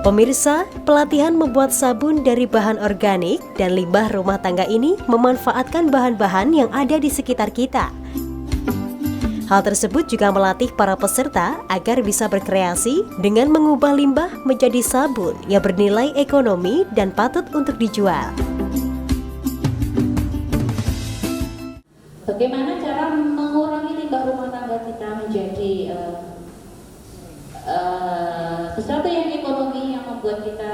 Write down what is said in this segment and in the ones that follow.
Pemirsa, pelatihan membuat sabun dari bahan organik dan limbah rumah tangga ini memanfaatkan bahan-bahan yang ada di sekitar kita. Hal tersebut juga melatih para peserta agar bisa berkreasi dengan mengubah limbah menjadi sabun yang bernilai ekonomi dan patut untuk dijual. Bagaimana cara mengurangi limbah rumah tangga kita menjadi sesuatu yang ekonomi yang membuat kita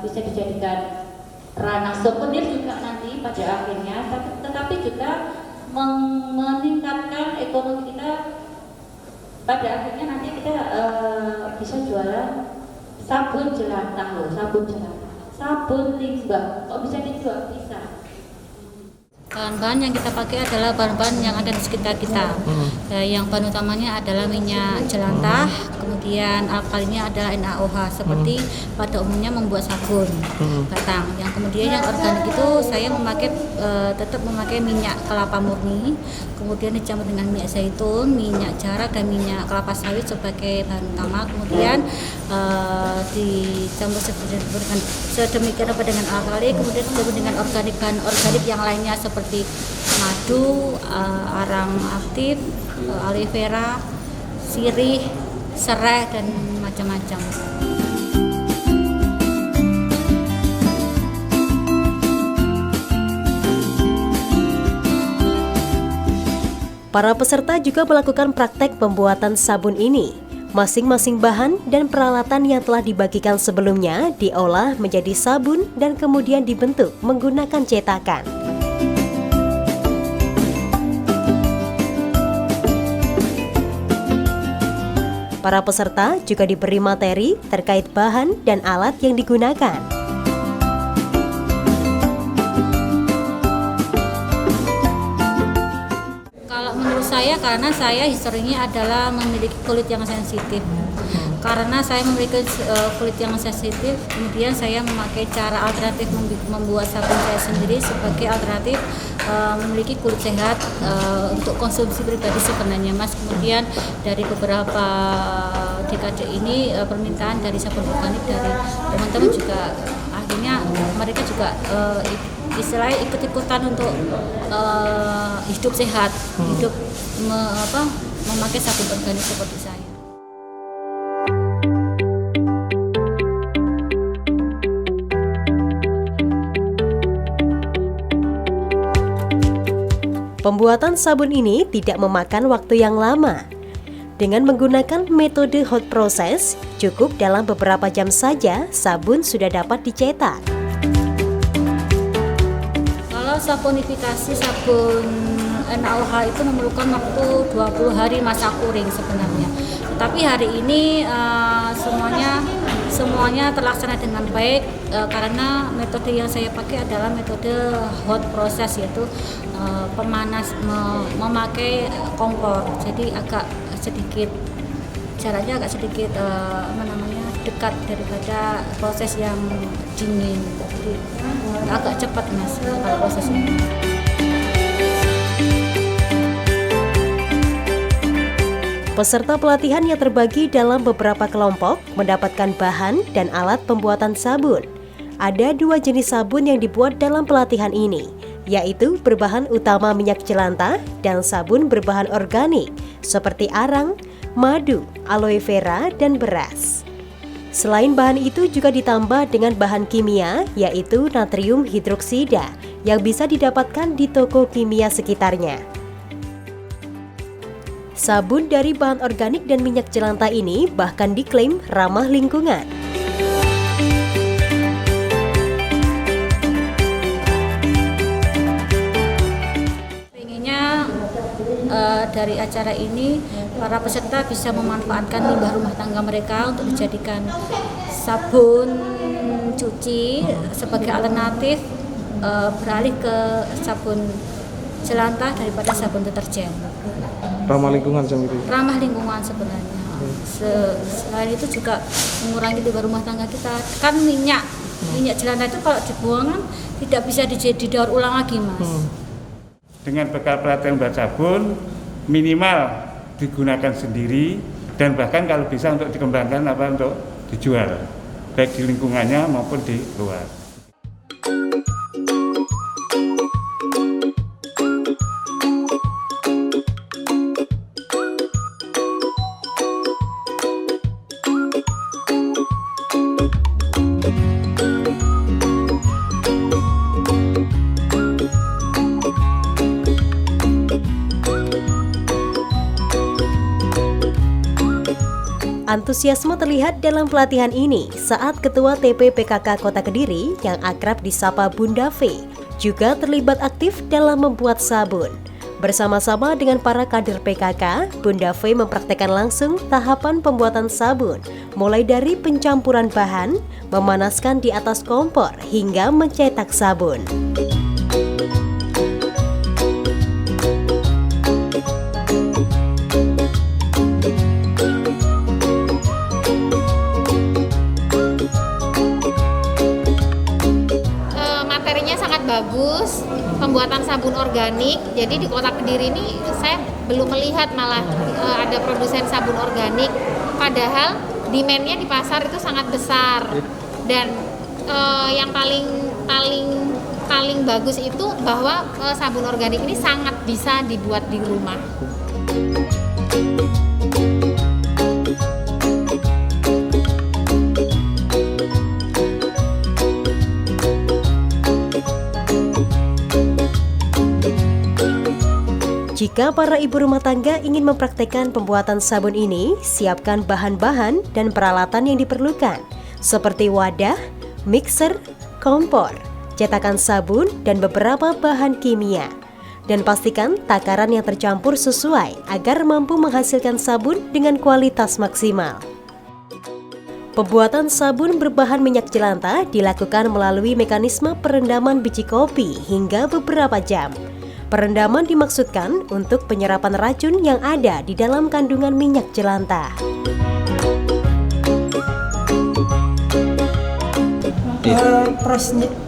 bisa dijadikan ranah souvenir juga nanti pada akhirnya, tetapi juga meningkatkan ekonomi kita. Pada akhirnya nanti kita bisa jualan sabun jelantah loh, sabun limbah, kok bisa dijual? Bisa. Bahan-bahan yang kita pakai adalah bahan-bahan yang ada di sekitar kita. Yang bahan utamanya adalah minyak jelantah, kemudian alkalinya adalah NaOH seperti pada umumnya membuat sabun batang. Yang kemudian yang organik itu saya tetap memakai minyak kelapa murni, kemudian dicampur dengan minyak zaitun, minyak jarak dan minyak kelapa sawit sebagai bahan utama. Kemudian dicampur sedemikian rupa dengan alkali, kemudian dicampur dengan bahan organik yang lainnya seperti madu, arang aktif, aloe vera, sirih, serai, dan macam-macam. Para peserta juga melakukan praktek pembuatan sabun ini. Masing-masing bahan dan peralatan yang telah dibagikan sebelumnya diolah menjadi sabun dan kemudian dibentuk menggunakan cetakan. Para peserta juga diberi materi terkait bahan dan alat yang digunakan. Kalau menurut saya, karena saya historinya adalah memiliki kulit yang sensitif. Karena saya memiliki kulit yang sensitif, kemudian saya memakai cara alternatif membuat sabun saya sendiri sebagai alternatif memiliki kulit sehat untuk konsumsi pribadi sebenarnya, Mas. Kemudian dari beberapa dekade ini permintaan dari sabun organik dari teman-teman juga akhirnya mereka juga istilahnya ikut-ikutan untuk hidup sehat, memakai sabun organik seperti saya. Pembuatan sabun ini tidak memakan waktu yang lama. Dengan menggunakan metode hot process, cukup dalam beberapa jam saja sabun sudah dapat dicetak. Kalau sabunifikasi sabun NaOH itu memerlukan waktu 20 hari masa kuring sebenarnya. Tapi hari ini semuanya terlaksana dengan baik karena metode yang saya pakai adalah metode hot process, yaitu memakai kompor. Jadi jaraknya agak sedikit dekat daripada proses yang dingin. Jadi agak cepat, Mas, kalau proses ini. Peserta pelatihan yang terbagi dalam beberapa kelompok mendapatkan bahan dan alat pembuatan sabun. Ada 2 jenis sabun yang dibuat dalam pelatihan ini, yaitu berbahan utama minyak jelantah dan sabun berbahan organik seperti arang, madu, aloe vera, dan beras. Selain bahan itu juga ditambah dengan bahan kimia, yaitu natrium hidroksida yang bisa didapatkan di toko kimia sekitarnya. Sabun dari bahan organik dan minyak jelantah ini bahkan diklaim ramah lingkungan. Inginnya dari acara ini para peserta bisa memanfaatkan limbah rumah tangga mereka untuk dijadikan sabun cuci sebagai alternatif beralih ke sabun jelantah daripada sabun deterjen. Ramah lingkungan sendiri. Ramah lingkungan sebenarnya. Selain itu juga mengurangi limbah rumah tangga kita. Kan minyak jelantah itu kalau dibuang kan tidak bisa didaur ulang lagi, Mas. Dengan bekal pelatihan buat sabun, minimal digunakan sendiri dan bahkan kalau bisa untuk dikembangkan untuk dijual. baik di lingkungannya maupun di luar. Antusiasme terlihat dalam pelatihan ini saat Ketua TP PKK Kota Kediri yang akrab disapa Bunda V juga terlibat aktif dalam membuat sabun. Bersama-sama dengan para kader PKK, Bunda V mempraktekkan langsung tahapan pembuatan sabun, mulai dari pencampuran bahan, memanaskan di atas kompor, hingga mencetak sabun. Bagus, pembuatan sabun organik. Jadi di Kota Kediri ini saya belum melihat malah ada produsen sabun organik. Padahal demand-nya di pasar itu sangat besar. Dan yang paling bagus itu bahwa sabun organik ini sangat bisa dibuat di rumah. Jika para ibu rumah tangga ingin mempraktekkan pembuatan sabun ini, siapkan bahan-bahan dan peralatan yang diperlukan, seperti wadah, mixer, kompor, cetakan sabun, dan beberapa bahan kimia. Dan pastikan takaran yang tercampur sesuai agar mampu menghasilkan sabun dengan kualitas maksimal. Pembuatan sabun berbahan minyak jelantah dilakukan melalui mekanisme perendaman biji kopi hingga beberapa jam. Perendaman dimaksudkan untuk penyerapan racun yang ada di dalam kandungan minyak jelantah.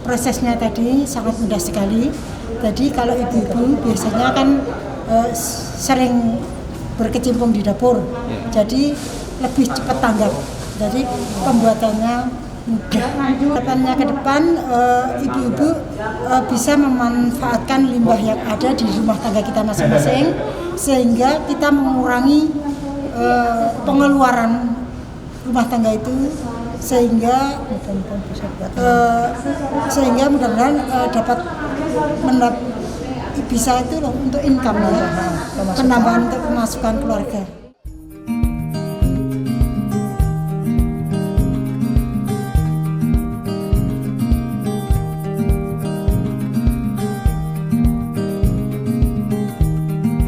Prosesnya tadi sangat mudah sekali. Jadi kalau ibu-ibu biasanya kan sering berkecimpung di dapur, jadi lebih cepat tanggap. Jadi pembuatannya mudah. Harapannya ke depan ibu-ibu bisa memanfaatkan limbah yang ada di rumah tangga kita masing-masing, sehingga kita mengurangi pengeluaran rumah tangga itu, sehingga mudah-mudahan dapat bisa itu loh, untuk income ya, penambahan untuk pemasukan keluarga.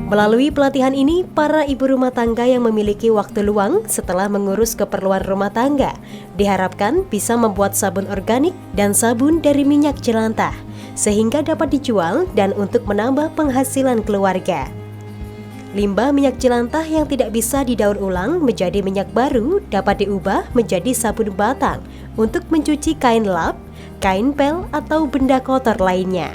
Melalui pelatihan ini, para ibu rumah tangga yang memiliki waktu luang setelah mengurus keperluan rumah tangga diharapkan bisa membuat sabun organik dan sabun dari minyak jelantah, sehingga dapat dijual dan untuk menambah penghasilan keluarga. Limbah minyak jelantah yang tidak bisa didaur ulang menjadi minyak baru dapat diubah menjadi sabun batang untuk mencuci kain lap, kain pel, atau benda kotor lainnya.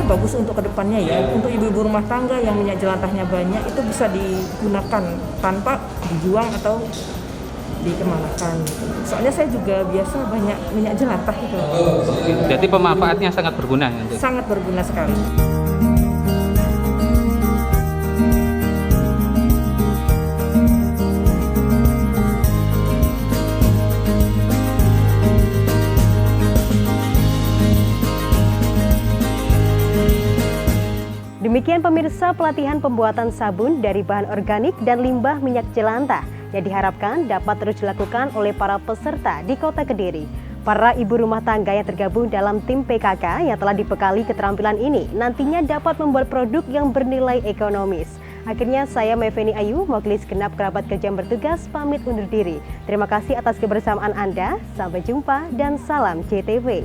Bagus untuk kedepannya ya, untuk ibu-ibu rumah tangga yang minyak jelantahnya banyak itu bisa digunakan tanpa dibuang atau dikemanakan. Soalnya saya juga biasa banyak minyak jelantah itu. Jadi pemanfaatnya sangat berguna ya? Sangat berguna sekali. Demikian pemirsa pelatihan pembuatan sabun dari bahan organik dan limbah minyak jelantah yang diharapkan dapat terus dilakukan oleh para peserta di Kota Kediri. Para ibu rumah tangga yang tergabung dalam tim PKK yang telah dibekali keterampilan ini nantinya dapat membuat produk yang bernilai ekonomis. Akhirnya saya Meveni Ayu, mewakili segenap kerabat kerja yang bertugas, pamit undur diri. Terima kasih atas kebersamaan Anda, sampai jumpa dan salam JTV.